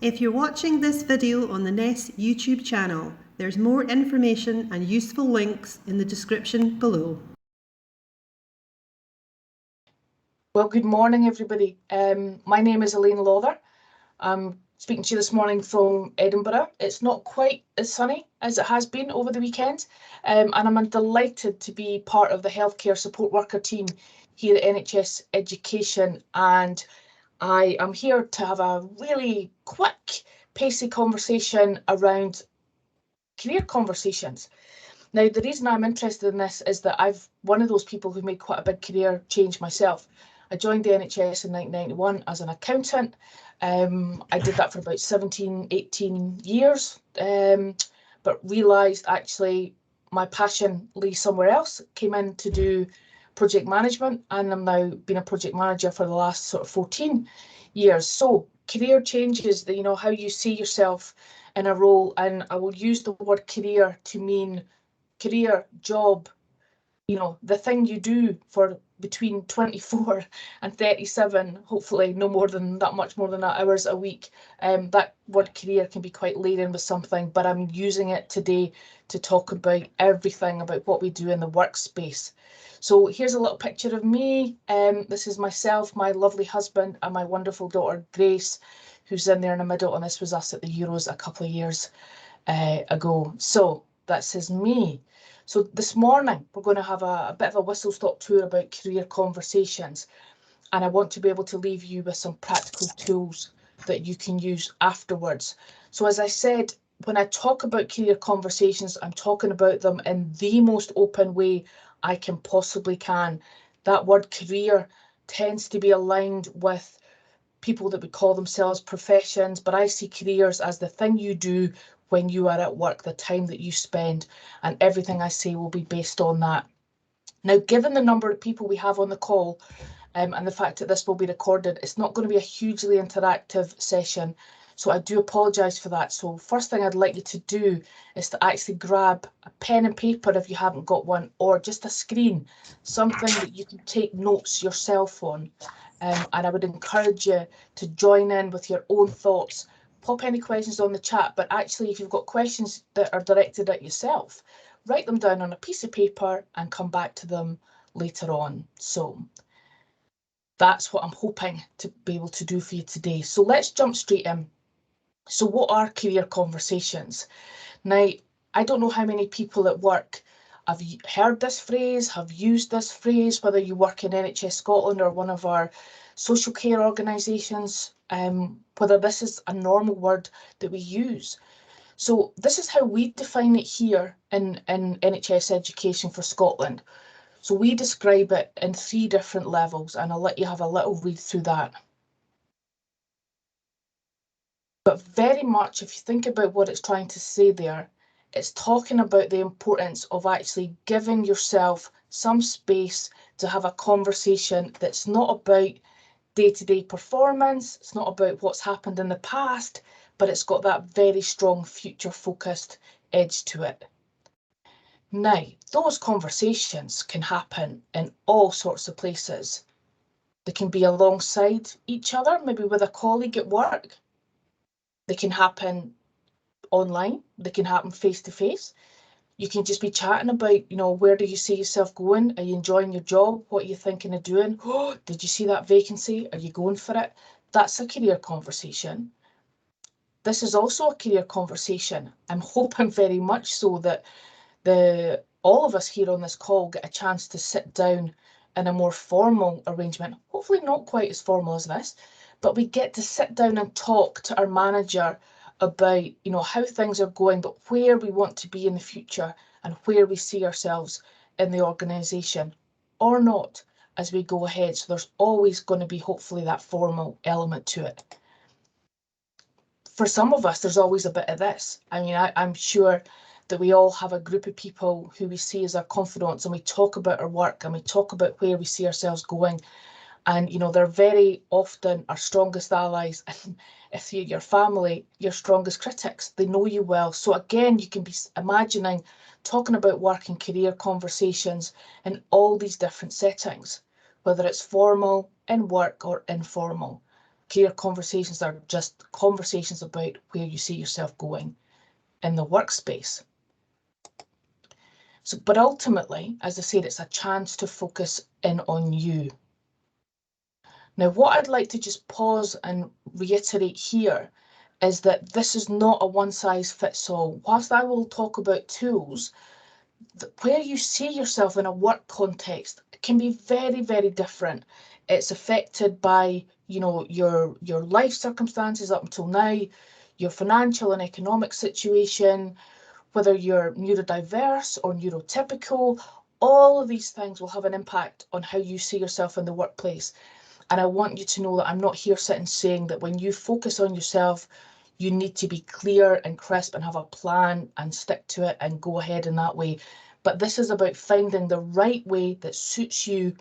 If you're watching this video on the Nest YouTube channel, there's more information and useful links in the description below. Well, good morning, everybody. My name is Elaine Lawther. I'm speaking to you this morning from Edinburgh. It's not quite as sunny as it has been over the weekend, and I'm delighted to be part of the healthcare support worker team here at NHS Education, and I am here to have a really quick, pacey conversation around career conversations. Now, the reason I'm interested in this is that I've one of those people who made quite a big career change myself. I joined the NHS in 1991 as an accountant. I did that for about 17, 18 years, but realised actually my passion lay somewhere else. Came in to do project management, and I'm now been a project manager for the last sort of 14 years. So career changes, how you see yourself in a role, and I will use the word career to mean career, job, the thing you do for between 24 and 37, hopefully no more than that, much more than that, hours a week. That word career can be quite laden with something, but I'm using it today to talk about everything about what we do in the workspace. So here's a little picture of me. This is myself, my lovely husband, and my wonderful daughter, Grace, who's in there in the middle, and this was us at the Euros a couple of years ago. So this is me. So this morning, we're going to have a bit of a whistle-stop tour about career conversations, and I want to be able to leave you with some practical tools that you can use afterwards. So as I said, when I talk about career conversations, I'm talking about them in the most open way I can possibly can. That word career tends to be aligned with people that would call themselves professions, but I see careers as the thing you do when you are at work, the time that you spend, and everything I say will be based on that. Now, given the number of people we have on the call, and the fact that this will be recorded, it's not going to be a hugely interactive session, so I do apologise for that. So first thing I'd like you to do is to actually grab a pen and paper if you haven't got one, or just a screen, something that you can take notes yourself on. And I would encourage you to join in with your own thoughts. Pop any questions on the chat, but actually if you've got questions that are directed at yourself, write them down on a piece of paper and come back to them later on. So that's what I'm hoping to be able to do for you today. So let's jump straight in. So what are career conversations? Now, I don't know how many people at work have heard this phrase, have used this phrase, whether you work in NHS Scotland or one of our social care organisations, whether this is a normal word that we use. So this is how we define it here in NHS Education for Scotland. So we describe it in 3 different levels, and I'll let you have a little read through that. But very much, if you think about what it's trying to say there, it's talking about the importance of actually giving yourself some space to have a conversation that's not about day-to-day performance, it's not about what's happened in the past, but it's got that very strong future-focused edge to it. Now, those conversations can happen in all sorts of places. They can be alongside each other, maybe with a colleague at work. They can happen online, they can happen face-to-face. You can just be chatting about, where do you see yourself going? Are you enjoying your job? What are you thinking of doing? Oh, did you see that vacancy? Are you going for it? That's a career conversation. This is also a career conversation. I'm hoping very much so that all of us here on this call get a chance to sit down in a more formal arrangement, hopefully not quite as formal as this, but we get to sit down and talk to our manager about, how things are going, but where we want to be in the future and where we see ourselves in the organisation or not as we go ahead. So there's always going to be hopefully that formal element to it. For some of us, there's always a bit of this. I mean, I'm sure that we all have a group of people who we see as our confidants, and we talk about our work and we talk about where we see ourselves going. And, they're very often our strongest allies. And if you're your family, your strongest critics, they know you well. So again, you can be imagining talking about work and career conversations in all these different settings, whether it's formal, in work, or informal. career conversations are just conversations about where you see yourself going in the workspace. So, but ultimately, as I said, it's a chance to focus in on you. Now, what I'd like to just pause and reiterate here is that this is not a one-size-fits-all. Whilst I will talk about tools, where you see yourself in a work context can be very, very different. It's affected by, you know, your life circumstances up until now, your financial and economic situation, whether you're neurodiverse or neurotypical. All of these things will have an impact on how you see yourself in the workplace. And I want you to know that I'm not here sitting saying that when you focus on yourself, you need to be clear and crisp and have a plan and stick to it and go ahead in that way. But this is about finding the right way that suits you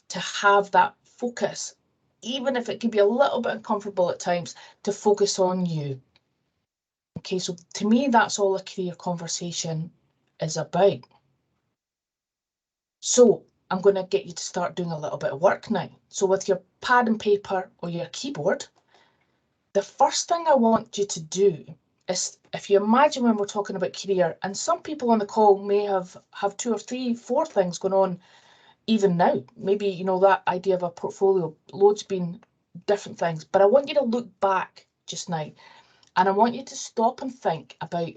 to have that focus, even if it can be a little bit uncomfortable at times, to focus on you. Okay, so to me, that's all a career conversation is about. So I'm going to get you to start doing a little bit of work now. So with your pad and paper or your keyboard, the first thing I want you to do is, if you imagine when we're talking about career, and some people on the call may have 2 or 3, 4 things going on even now. Maybe, you know, that idea of a portfolio, loads been different things. But I want you to look back just now, and I want you to stop and think about,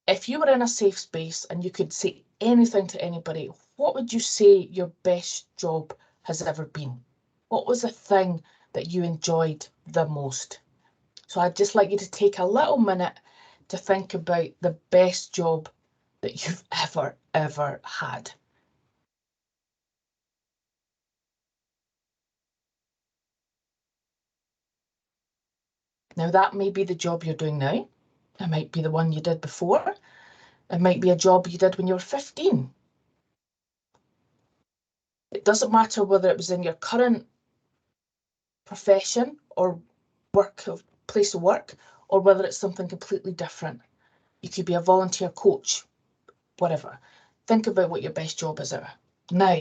if you were in a safe space and you could say anything to anybody, what would you say your best job has ever been? What was the thing that you enjoyed the most? So I'd just like you to take a little minute to think about the best job that you've ever had. Now, that may be the job you're doing now. It might be the one you did before. It might be a job you did when you were 15. It doesn't matter whether it was in your current profession or place of work, or whether it's something completely different. You could be a volunteer coach, whatever. Think about what your best job is ever. Now,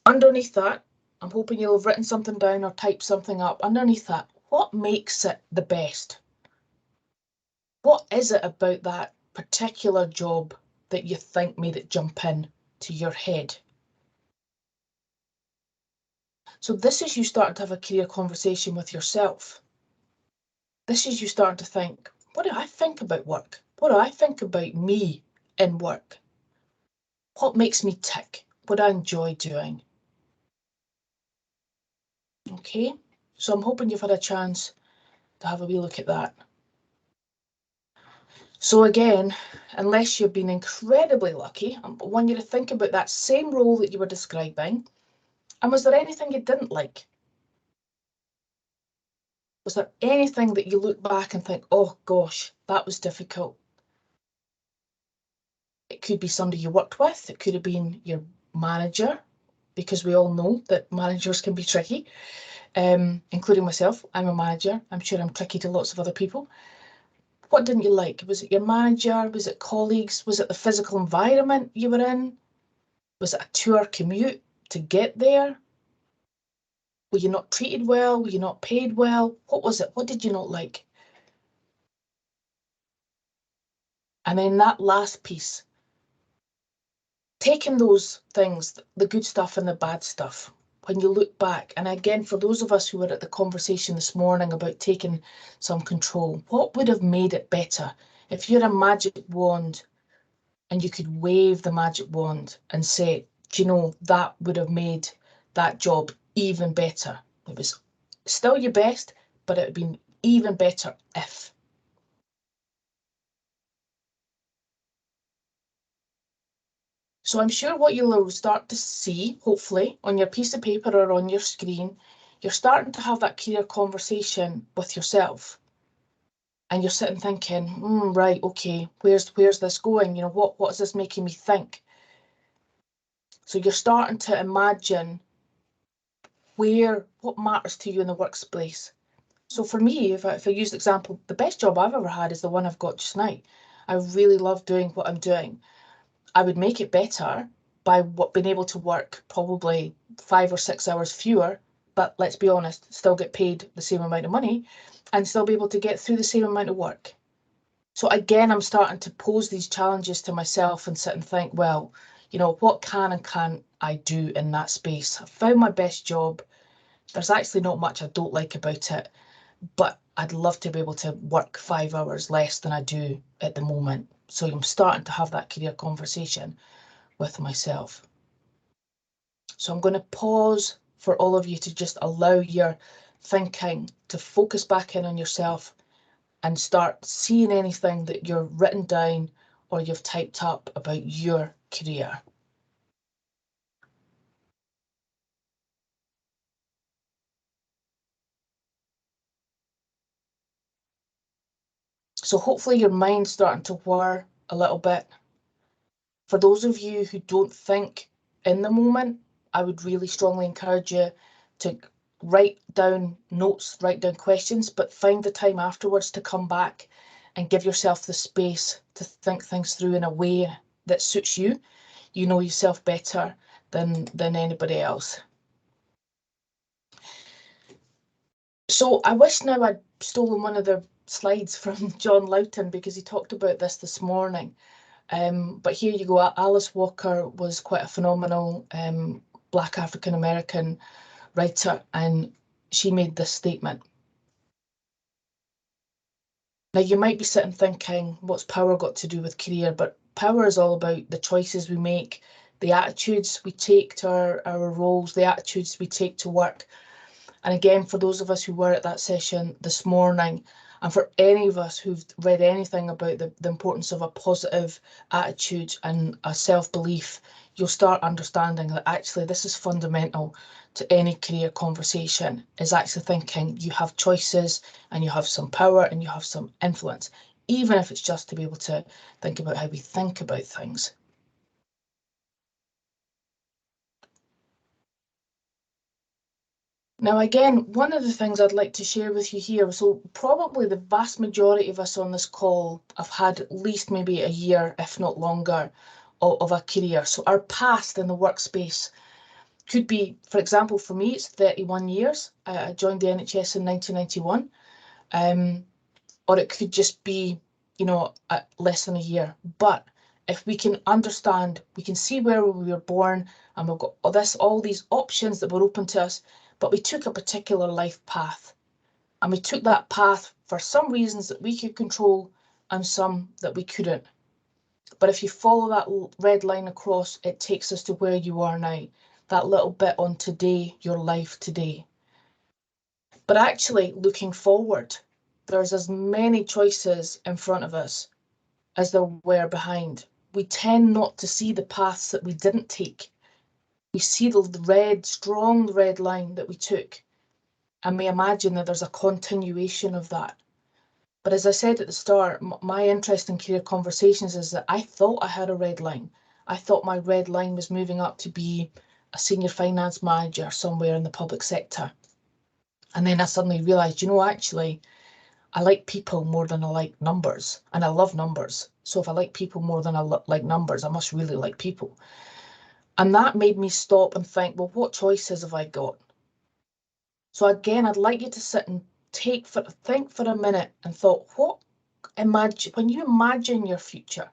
underneath that, I'm hoping you'll have written something down or typed something up. Underneath that, what makes it the best? What is it about that particular job that you think made it jump in to your head? So this is you starting to have a career conversation with yourself. This is you starting to think, what do I think about work? What do I think about me in work? What makes me tick? What I enjoy doing? Okay, so I'm hoping you've had a chance to have a wee look at that. So again, unless you've been incredibly lucky, I want you to think about that same role that you were describing. And was there anything you didn't like? Was there anything that you look back and think, oh gosh, that was difficult? It could be somebody you worked with. It could have been your manager, because we all know that managers can be tricky, including myself. I'm a manager. I'm sure I'm tricky to lots of other people. What didn't you like? Was it your manager? Was it colleagues? Was it the physical environment you were in? Was it a 2-hour commute to get there? Were you not treated well? Were you not paid well? What was it? What did you not like? And then that last piece, taking those things, the good stuff and the bad stuff, when you look back, and again, for those of us who were at the conversation this morning about taking some control, what would have made it better? If you had a magic wand and you could wave the magic wand and say, do you know, that would have made that job even better. It was still your best, but it would have been even better if. So I'm sure what you'll start to see, hopefully, on your piece of paper or on your screen, you're starting to have that clear conversation with yourself. And you're sitting thinking, right, okay, where's this going? You know, what is this making me think? So you're starting to imagine what matters to you in the workplace. So for me, if I use the example, the best job I've ever had is the one I've got just now. I really love doing what I'm doing. I would make it better by being able to work probably 5 or 6 hours fewer, but let's be honest, still get paid the same amount of money and still be able to get through the same amount of work. So again, I'm starting to pose these challenges to myself and sit and think, well, you know, what can and can't I do in that space? I found my best job. There's actually not much I don't like about it, but I'd love to be able to work 5 hours less than I do at the moment. So I'm starting to have that career conversation with myself. So I'm going to pause for all of you to just allow your thinking to focus back in on yourself and start seeing anything that you've written down or you've typed up about your career. So hopefully your mind's starting to whir a little bit. For those of you who don't think in the moment, I would really strongly encourage you to write down notes, write down questions, but find the time afterwards to come back and give yourself the space to think things through in a way that suits you. You know yourself better than anybody else. So I wish now I'd stolen one of the slides from John Lawther because he talked about this morning. But here you go. Alice Walker was quite a phenomenal Black African American writer, and she made this statement. Now you might be sitting thinking, what's power got to do with career? But power is all about the choices we make, the attitudes we take to our roles, the attitudes we take to work. And again, for those of us who were at that session this morning, and for any of us who've read anything about the importance of a positive attitude and a self-belief, you'll start understanding that actually this is fundamental to any career conversation, is actually thinking you have choices and you have some power and you have some influence, even if it's just to be able to think about how we think about things. Now, again, one of the things I'd like to share with you here, so probably the vast majority of us on this call have had at least maybe a year, if not longer, of a career. So our past in the workspace could be, for example, for me, it's 31 years. I joined the NHS in 1991. Or it could just be, you know, less than a year. But if we can understand, we can see where we were born and we've got all these options that were open to us, but we took a particular life path. And we took that path for some reasons that we could control and some that we couldn't. But if you follow that red line across, it takes us to where you are now. That little bit on today, your life today. But actually, looking forward, there's as many choices in front of us as there were behind. We tend not to see the paths that we didn't take. We see the strong red line that we took, and we imagine that there's a continuation of that. But as I said at the start, my interest in career conversations is that I thought I had a red line. I thought my red line was moving up to be a senior finance manager somewhere in the public sector. And then I suddenly realised, you know, actually, I like people more than I like numbers, and I love numbers. So if I like people more than I like numbers, I must really like people. And that made me stop and think, well, what choices have I got? So again, I'd like you to sit and think for a minute and thought, when you imagine your future,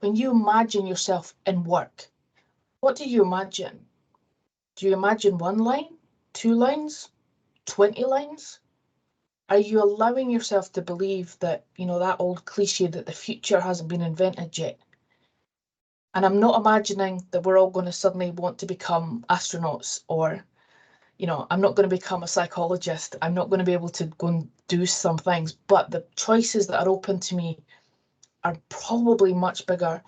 when you imagine yourself in work, what do you imagine? Do you imagine 1 line, 2 lines, 20 lines? Are you allowing yourself to believe that, you know, that old cliche that the future hasn't been invented yet? And I'm not imagining that we're all going to suddenly want to become astronauts, or, you know, I'm not going to become a psychologist. I'm not going to be able to go and do some things, but the choices that are open to me are probably much bigger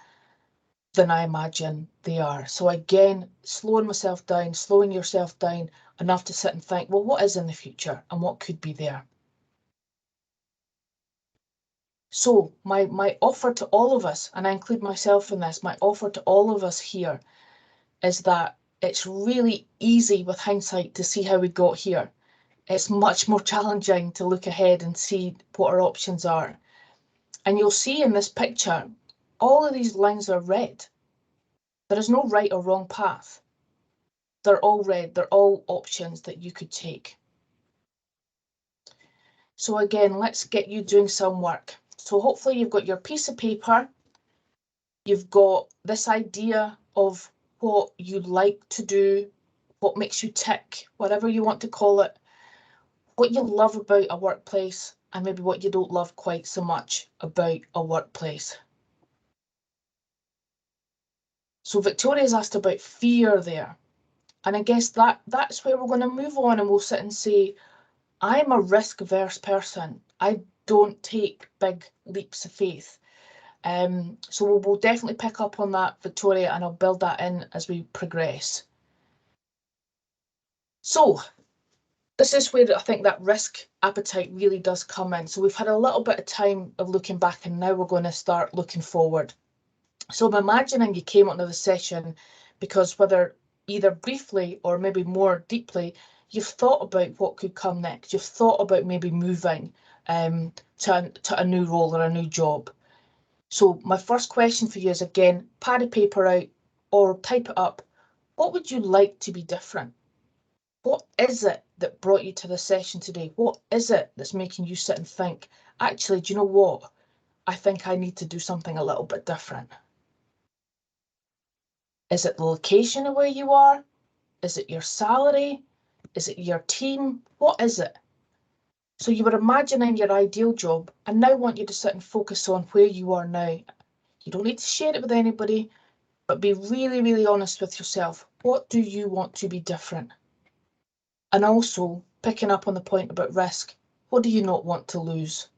than I imagine they are. So again, slowing yourself down enough to sit and think, well, what is in the future and what could be there? So my offer to all of us, and I include myself in this, my offer to all of us here is that it's really easy with hindsight to see how we got here. It's much more challenging to look ahead and see what our options are. And you'll see in this picture, all of these lines are red. There is no right or wrong path. They're all red. They're all options that you could take. So again, let's get you doing some work. So hopefully you've got your piece of paper. You've got this idea of what you like to do, what makes you tick, whatever you want to call it, what you love about a workplace, and maybe what you don't love quite so much about a workplace. So Victoria's asked about fear there. And I guess that's where we're going to move on, and we'll sit and say, I'm a risk-averse person. I don't take big leaps of faith. So we'll definitely pick up on that, Victoria, and I'll build that in as we progress. So this is where I think that risk appetite really does come in. So we've had a little bit of time of looking back, and now we're going to start looking forward. So I'm imagining you came onto the session because whether either briefly or maybe more deeply, you've thought about what could come next. You've thought about maybe moving to a new role or a new job. So my first question for you is, again, pad of paper out or type it up. What would you like to be different? What is it that brought you to the session today? What is it that's making you sit and think, actually, do you know what? I think I need to do something a little bit different. Is it the location of where you are? Is it your salary? Is it your team? What is it? So you were imagining your ideal job, and now I want you to sit and focus on where you are now. You don't need to share it with anybody, but be really, really honest with yourself. What do you want to be different? And also, picking up on the point about risk, what do you not want to lose?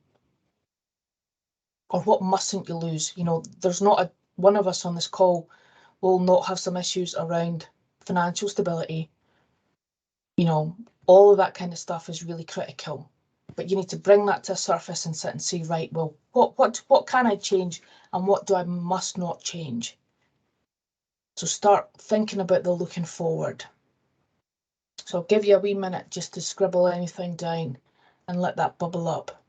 Or what mustn't you lose? You know, there's not one of us on this call will not have some issues around financial stability. You know, all of that kind of stuff is really critical. But you need to bring that to a surface and sit and say, right, well, what can I change and what do I must not change? So start thinking about the looking forward. So I'll give you a wee minute just to scribble anything down and let that bubble up.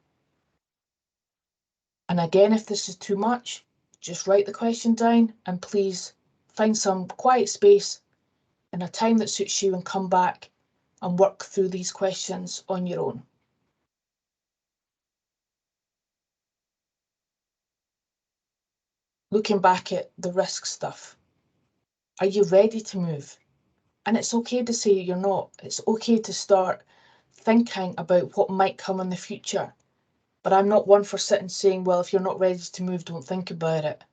And again, if this is too much, just write the question down and please find some quiet space in a time that suits you and come back and work through these questions on your own. Looking back at the risk stuff, are you ready to move? And it's okay to say you're not. It's okay to start thinking about what might come in the future. But I'm not one for sitting saying, well, if you're not ready to move, don't think about it.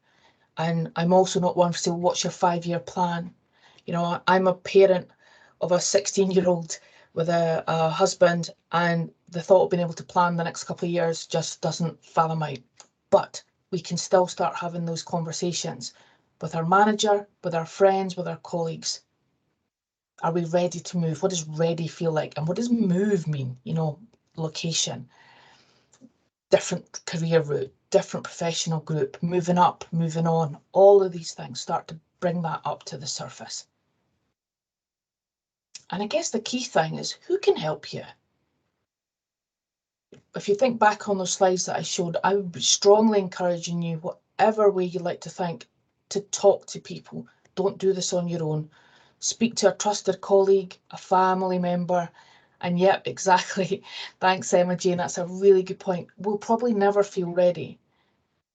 And I'm also not one for saying, what's your 5-year plan? You know, I'm a parent of a 16-year-old with a husband, and the thought of being able to plan the next couple of years just doesn't fathom out. But we can still start having those conversations with our manager, with our friends, with our colleagues. Are we ready to move? What does ready feel like? And what does move mean? You know, location, different career route, different professional group, moving up, moving on, all of these things start to bring that up to the surface. And I guess the key thing is, who can help you? If you think back on those slides that I showed, I would be strongly encouraging you, whatever way you like to think, to talk to people. Don't do this on your own. Speak to a trusted colleague, a family member. And yep, exactly. Thanks, Emma Jane. That's a really good point. We'll probably never feel ready,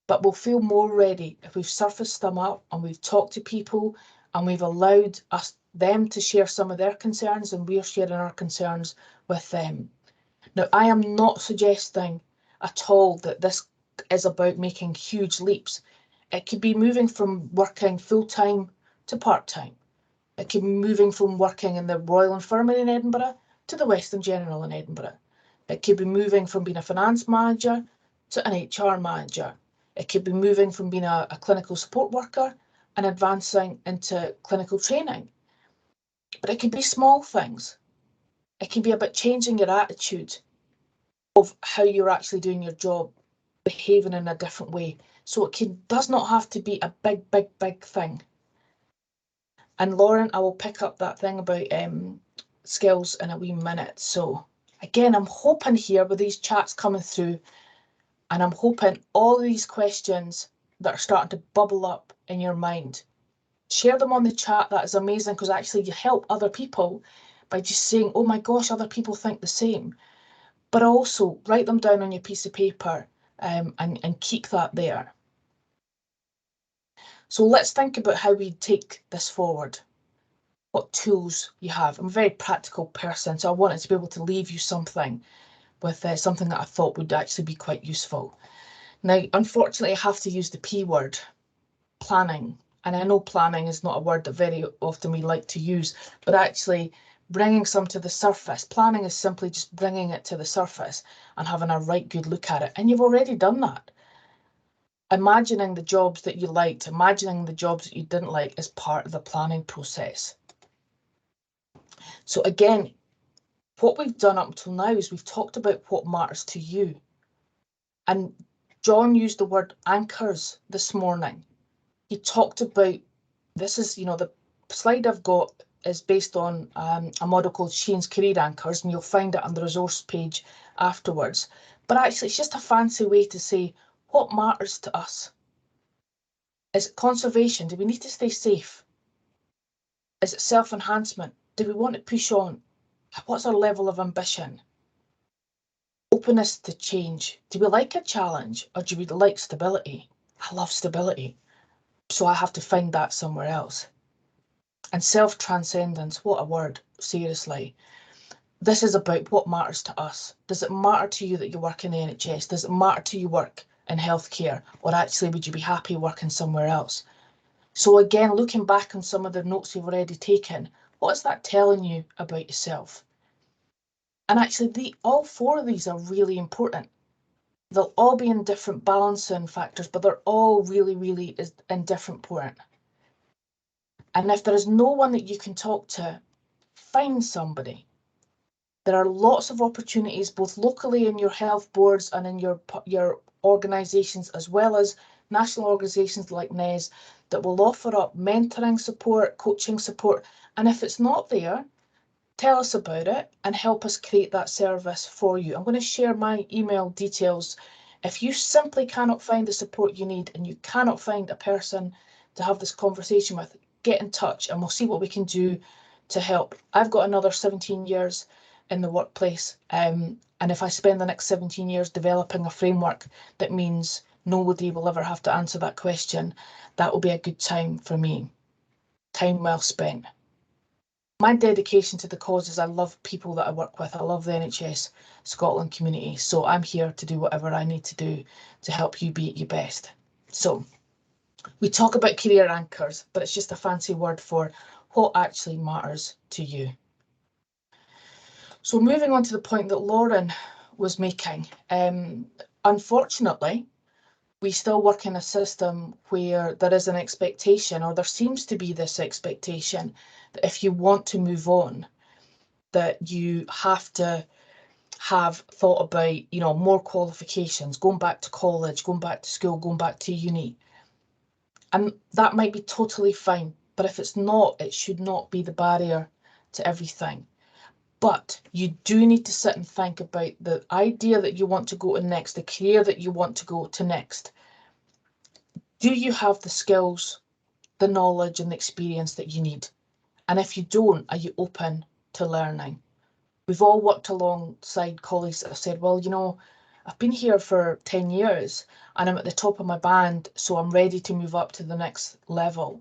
but we'll feel more ready if we've surfaced them up and we've talked to people and we've allowed them to share some of their concerns and we're sharing our concerns with them. Now, I am not suggesting at all that this is about making huge leaps. It could be moving from working full-time to part-time. It could be moving from working in the Royal Infirmary in Edinburgh to the Western General in Edinburgh. It could be moving from being a finance manager to an HR manager. It could be moving from being a clinical support worker and advancing into clinical training. But it could be small things. It can be about changing your attitude of how you're actually doing your job, behaving in a different way. So it does not have to be a big, big, big thing. And Lauren, I will pick up that thing about skills in a wee minute. So again, I'm hoping here with these chats coming through, and I'm hoping all of these questions that are starting to bubble up in your mind, Share them on the chat. That is amazing, because actually you help other people by just saying, oh my gosh, other people think the same. But also write them down on your piece of paper and keep that there. So let's think about how we take this forward. What tools you have. I'm a very practical person, so I wanted to be able to leave you something with something that I thought would actually be quite useful. Now, unfortunately, I have to use the P word, planning. And I know planning is not a word that very often we like to use, but actually bringing some to the surface. Planning is simply just bringing it to the surface and having a right good look at it. And you've already done that. Imagining the jobs that you liked, imagining the jobs that you didn't like is part of the planning process. So again, what we've done up until now is we've talked about what matters to you. And John used the word anchors this morning. He talked about, this is, the slide I've got is based on a model called Sheen's Career Anchors, and you'll find it on the resource page afterwards. But actually, it's just a fancy way to say what matters to us. Is it conservation? Do we need to stay safe? Is it self-enhancement? Do we want to push on? What's our level of ambition? Openness to change. Do we like a challenge, or do we like stability? I love stability, so I have to find that somewhere else. And self-transcendence, what a word, seriously. This is about what matters to us. Does it matter to you that you work in the NHS? Does it matter to you work in healthcare? Or actually, would you be happy working somewhere else? So again, looking back on some of the notes you've already taken, what is that telling you about yourself? And actually, all four of these are really important. They'll all be in different balancing factors, but they're all really, really in different important. And if there is no one that you can talk to, find somebody. There are lots of opportunities, both locally in your health boards and in your organisations, as well as national organisations like NES, that will offer up mentoring support, coaching support. And if it's not there, tell us about it and help us create that service for you. I'm going to share my email details. If you simply cannot find the support you need and you cannot find a person to have this conversation with, get in touch and we'll see what we can do to help. I've got another 17 years in the workplace, and if I spend the next 17 years developing a framework that means nobody will ever have to answer that question, that will be a good time for me. Time well spent. My dedication to the cause is I love people that I work with. I love the NHS Scotland community. So I'm here to do whatever I need to do to help you be at your best. So we talk about career anchors, but it's just a fancy word for what actually matters to you. So moving on to the point that Lauren was making, unfortunately, we still work in a system where there is an expectation, or there seems to be this expectation, that if you want to move on, that you have to have thought about, more qualifications, going back to college, going back to school, going back to uni. And that might be totally fine, but if it's not, it should not be the barrier to everything. But you do need to sit and think about the idea that you want to go to next, the career that you want to go to next. Do you have the skills, the knowledge and the experience that you need? And if you don't, are you open to learning? We've all worked alongside colleagues that have said, well, I've been here for 10 years and I'm at the top of my band, so I'm ready to move up to the next level.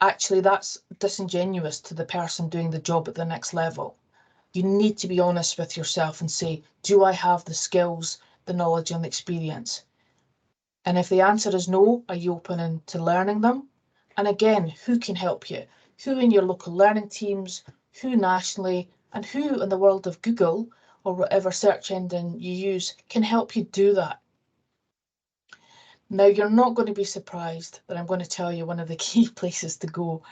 Actually, that's disingenuous to the person doing the job at the next level. You need to be honest with yourself and say, do I have the skills, the knowledge and the experience? And if the answer is no, are you open to learning them? And again, who can help you? Who in your local learning teams, who nationally, and who in the world of Google or whatever search engine you use can help you do that? Now, you're not going to be surprised that I'm going to tell you one of the key places to go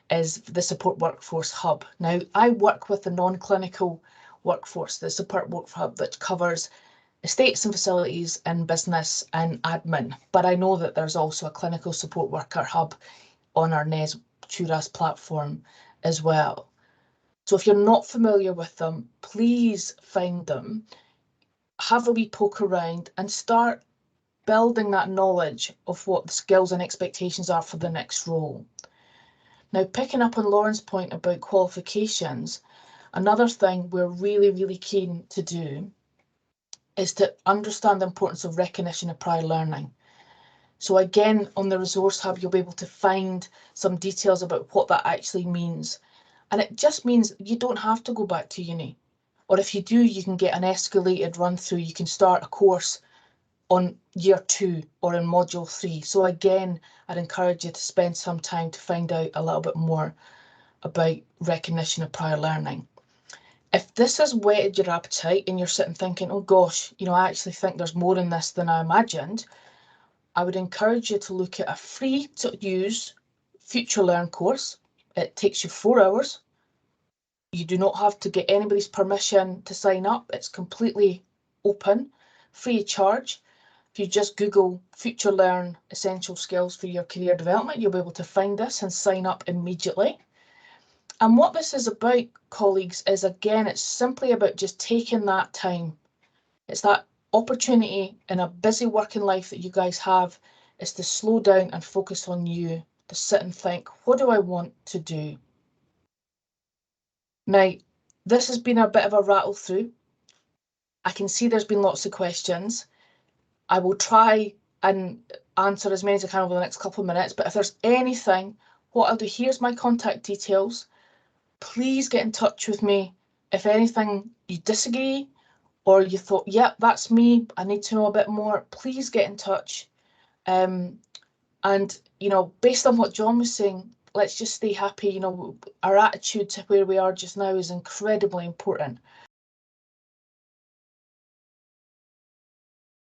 is the Support Workforce Hub. Now, I work with the non-clinical workforce, the Support Workforce Hub that covers estates and facilities and business and admin. But I know that there's also a clinical support worker hub on our NES Turas platform as well. So if you're not familiar with them, please find them, have a wee poke around and start building that knowledge of what the skills and expectations are for the next role. Now, picking up on Lauren's point about qualifications, another thing we're really, really keen to do is to understand the importance of recognition of prior learning. So again, on the Resource Hub, you'll be able to find some details about what that actually means. And it just means you don't have to go back to uni. Or if you do, you can get an escalated run through. You can start a course on year 2 or in module 3. So again, I'd encourage you to spend some time to find out a little bit more about recognition of prior learning. If this has whetted your appetite and you're sitting thinking, oh gosh, I actually think there's more in this than I imagined, I would encourage you to look at a free to use Future Learn course. It takes you 4 hours. You do not have to get anybody's permission to sign up. It's completely open, free of charge. If you just Google Future Learn Essential Skills for Your Career Development, you'll be able to find this and sign up immediately. And what this is about, colleagues, is again, it's simply about just taking that time. It's that opportunity in a busy working life that you guys have is to slow down and focus on you, to sit and think, what do I want to do? Now, this has been a bit of a rattle through. I can see there's been lots of questions. I will try and answer as many as I can over the next couple of minutes, but if there's anything, what I'll do, here's my contact details. Please get in touch with me if anything you disagree or you thought, yep, that's me, I need to know a bit more. Please get in touch. And, based on what John was saying, let's just stay happy. Our attitude to where we are just now is incredibly important.